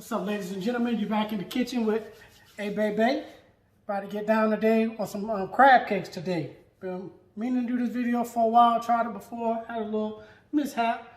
What's up, ladies and gentlemen? You're back in the kitchen with a baby. About to get down today on some crab cakes today. Been meaning to do this video for a while. Tried it before, had a little mishap,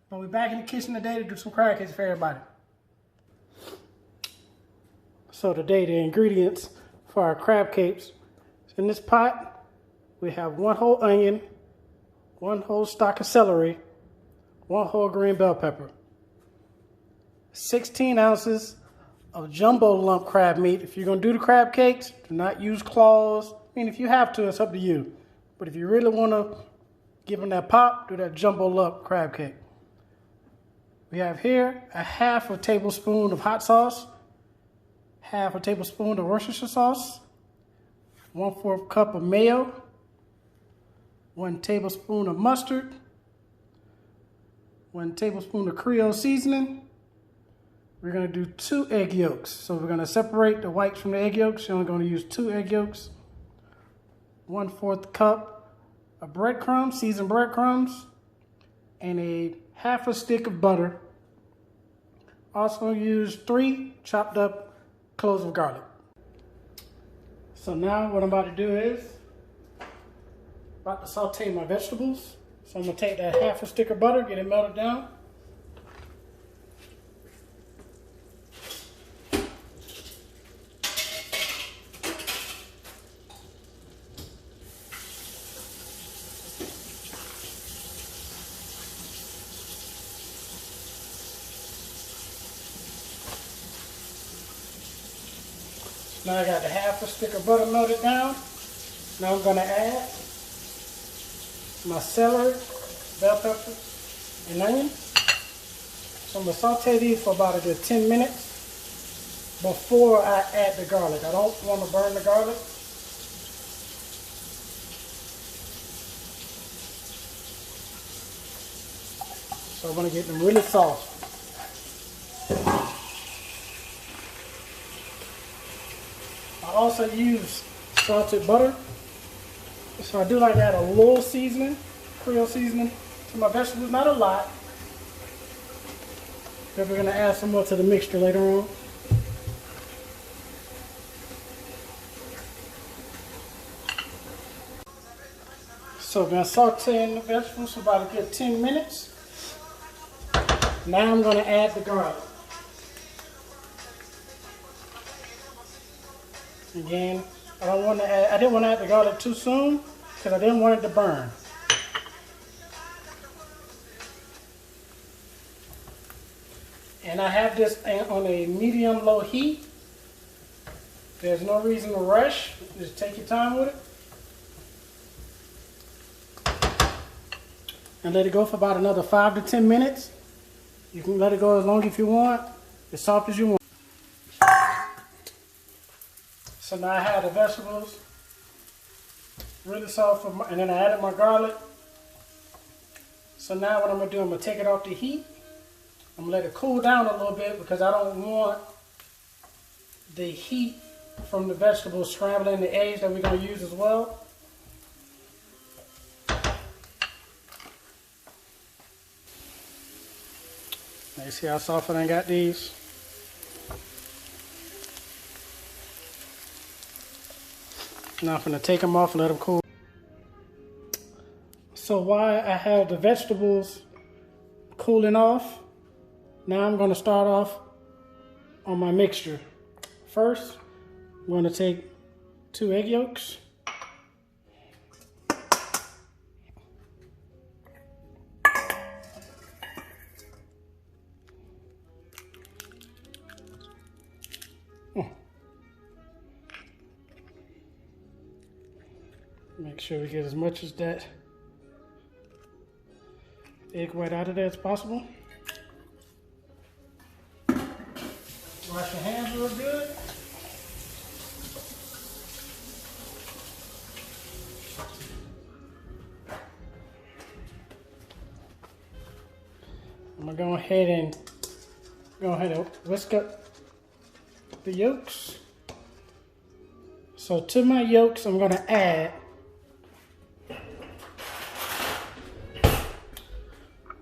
but we're back in the kitchen today to do some crab cakes for everybody. So today the ingredients for our crab cakes. In this pot, we have 1 whole onion, 1 whole stalk of celery, 1 whole green bell pepper, 16 ounces of jumbo lump crab meat. If you're going to do the crab cakes, do not use claws. I mean, if you have to, it's up to you. But if you really want to give them that pop, do that jumbo lump crab cake. We have here a half a tablespoon of hot sauce, half a tablespoon of worcestershire sauce, 1/4 cup of mayo, 1 tablespoon of mustard, 1 tablespoon of creole seasoning. We're going to do 2 egg yolks. So we're going to separate the whites from the egg yolks. You're only going to use 2 egg yolks. 1/4 cup of breadcrumbs, seasoned breadcrumbs, and a half a stick of butter. Also use 3 chopped up cloves of garlic. So now what I'm about to do is about to saute my vegetables. So I'm going to take that half a stick of butter, get it melted down. Now I got the half a stick of butter melted down. Now I'm going to add my celery, bell pepper, and onion. So I'm going to saute these for about a good 10 minutes before I add the garlic. I don't want to burn the garlic. So I'm going to get them really soft. I also use salted butter. So I do like to add a little seasoning, creole seasoning, to my vegetables. Not a lot, because we're going to add some more to the mixture later on. So I'm going to saute in the vegetables for about a good 10 minutes. Now I'm going to add the garlic. Again, I didn't want to add the garlic too soon because I didn't want it to burn. And I have this on a medium-low heat. There's no reason to rush. Just take your time with it. And let it go for about another 5 to 10 minutes. You can let it go as long as you want, as soft as you want. So now I have the vegetables really soft, and then I added my garlic. So now what I'm going to do, I'm going to take it off the heat. I'm going to let it cool down a little bit because I don't want the heat from the vegetables scrambling the eggs that we're going to use as well. Now you see how soft I got these? Now I'm going to take them off and let them cool. So while I have the vegetables cooling off, now I'm going to start off on my mixture. First, I'm going to take 2 egg yolks. Make sure we get as much as that egg white out of there as possible. Wash your hands real good. I'm going to go ahead and whisk up the yolks. So to my yolks, I'm going to add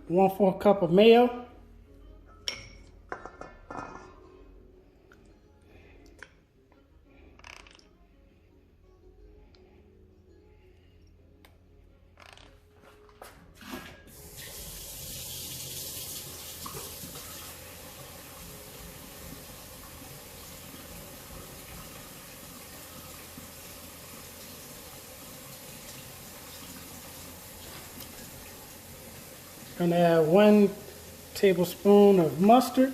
1/4 cup of mayo, I'm gonna add 1 tablespoon of mustard.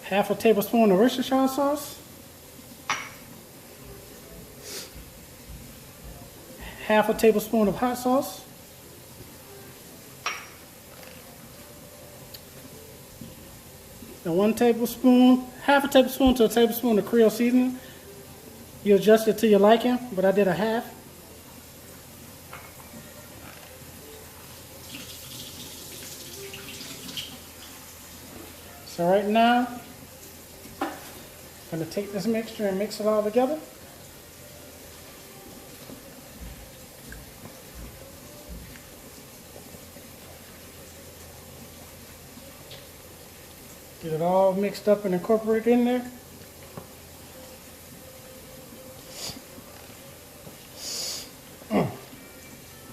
Half a tablespoon of worcestershire sauce. Half a tablespoon of hot sauce. And 1 tablespoon, half a tablespoon to a tablespoon of creole seasoning. You adjust it to your liking, but I did a half. So right now, I'm going to take this mixture and mix it all together. Get it all mixed up and incorporated in there.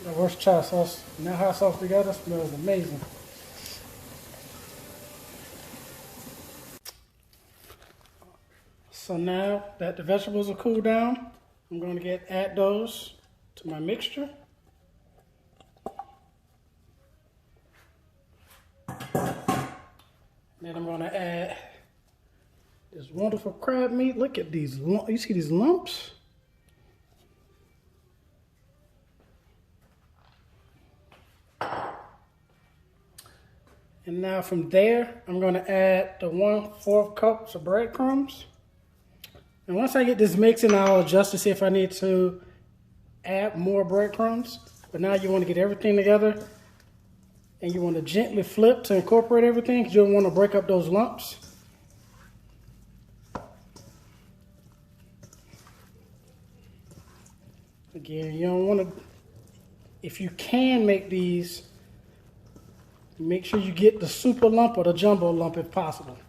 The worcestershire sauce and that hot sauce together smells amazing. So now that the vegetables are cooled down, I'm going to add those to my mixture. Then I'm going to add this wonderful crab meat. Look at these lumps. You see these lumps? And now from there, I'm going to add the 1/4 cups of breadcrumbs. And once I get this mixing, I'll adjust to see if I need to add more breadcrumbs. But now you want to get everything together and you want to gently flip to incorporate everything because you don't want to break up those lumps. Again, you don't want to, if you can make these, make sure you get the super lump or the jumbo lump if possible.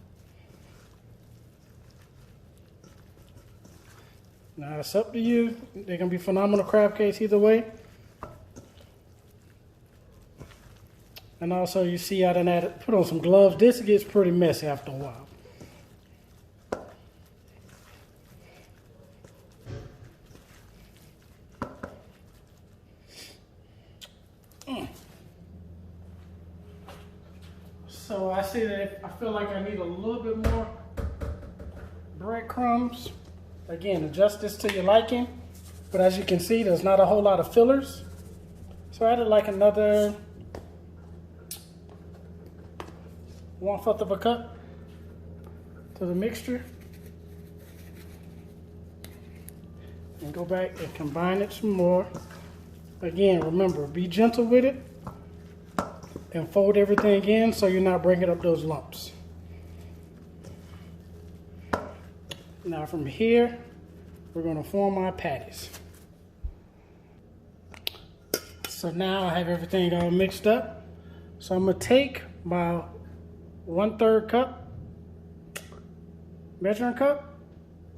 Now it's up to you. They're going to be phenomenal crab cakes either way. And also you see I done put on some gloves. This gets pretty messy after a while. So I see that if I feel like I need a little bit more breadcrumbs. Again, adjust this to your liking, but as you can see, there's not a whole lot of fillers. So I added like another 1/4 of a cup to the mixture. And go back and combine it some more. Again, remember, be gentle with it and fold everything in so you're not breaking up those lumps. Now from here, we're going to form our patties. So now I have everything all mixed up. So I'm going to take my 1/3 cup measuring cup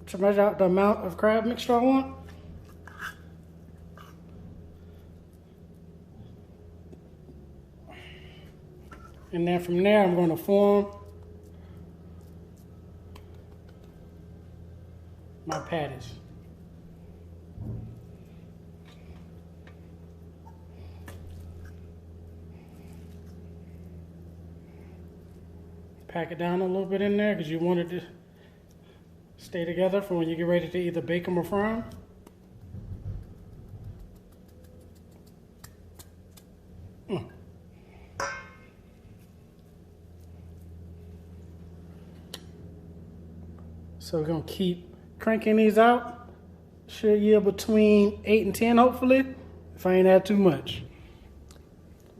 to measure out the amount of crab mixture I want. And then from there, I'm going to form my patties. Pack it down a little bit in there because you want it to stay together for when you get ready to either bake them or fry them. So we're going to keep cranking these out. Should yield between 8 and 10 hopefully, if I ain't add too much.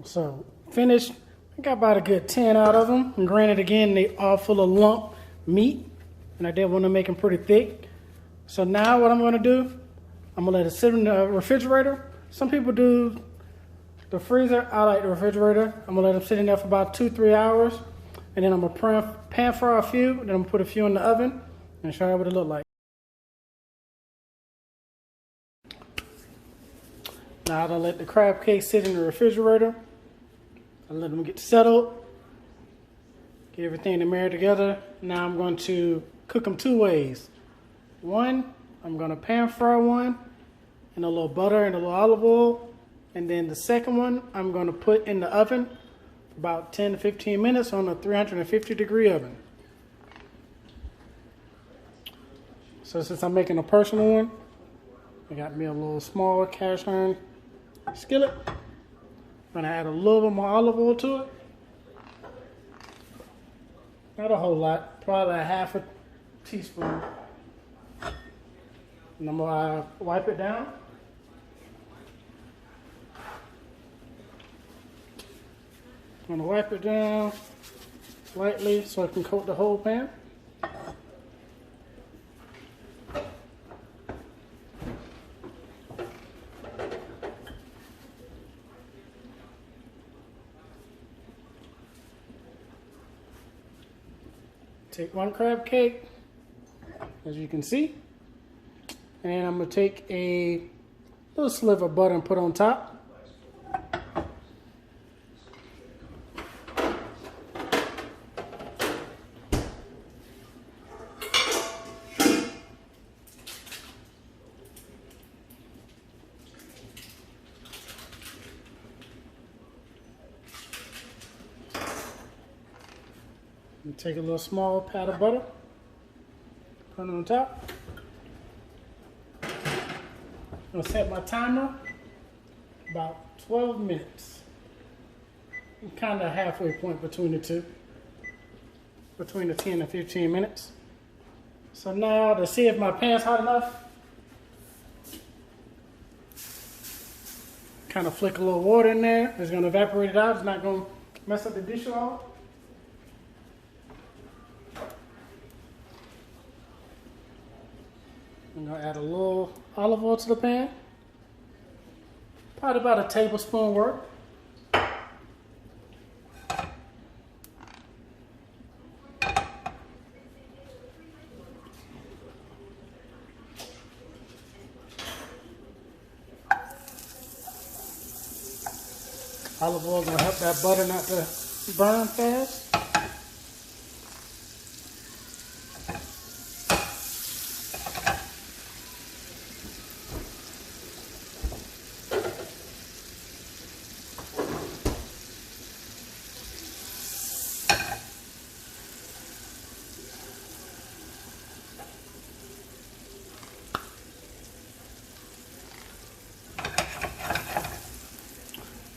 So finished. I got about a good 10 out of them. And granted, again, they are full of lump meat. And I did want to make them pretty thick. So now what I'm going to do, I'm going to let it sit in the refrigerator. Some people do the freezer. I like the refrigerator. I'm going to let them sit in there for about 2-3 hours. And then I'm going to pan fry a few. Then I'm going to put a few in the oven and show you what it look like. Now I'll let the crab cake sit in the refrigerator. I'll let them get settled. Get everything to marry together. Now I'm going to cook them two ways. One, I'm gonna pan fry one in a little butter and a little olive oil. And then the second one, I'm gonna put in the oven for about 10 to 15 minutes on a 350-degree oven. So since I'm making a personal one, I got me a little smaller cast iron skillet. I'm gonna add a little bit more olive oil to it. Not a whole lot, probably a half a teaspoon. And I'm gonna wipe it down. I'm gonna wipe it down lightly so I can coat the whole pan. Take one crab cake, as you can see, and I'm going to take a little sliver of butter and put on top. And take a little small pat of butter, put it on top. I'm going to set my timer about 12 minutes. I'm kind of halfway point between the two, between the 10 and 15 minutes. So now to see if my pan's hot enough, kind of flick a little water in there. It's going to evaporate it out. It's not going to mess up the dish at all. I'm going to add a little olive oil to the pan. Probably about a tablespoon worth. Olive oil is going to help that butter not to burn fast.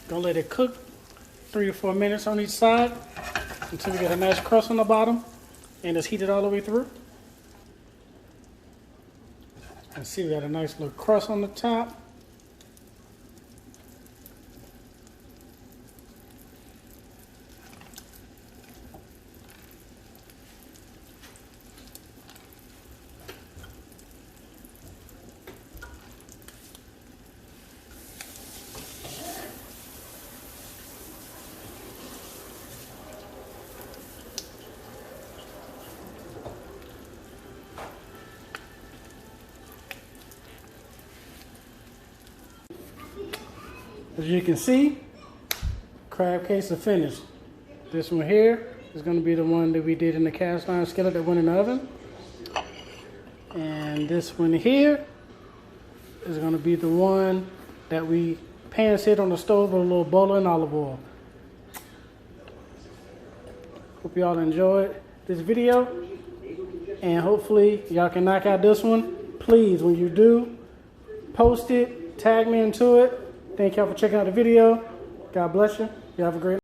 Gonna let it cook 3 to 4 minutes on each side until we get a nice crust on the bottom and it's heated all the way through. And see, we got a nice little crust on the top. As you can see, crab cakes are finished. This one here is going to be the one that we did in the cast iron skillet that went in the oven. And this one here is going to be the one that we pan seared on the stove with a little butter and olive oil. Hope y'all enjoyed this video. And hopefully y'all can knock out this one. Please, when you do, post it, tag me into it. Thank y'all for checking out the video. God bless you. You have a great night.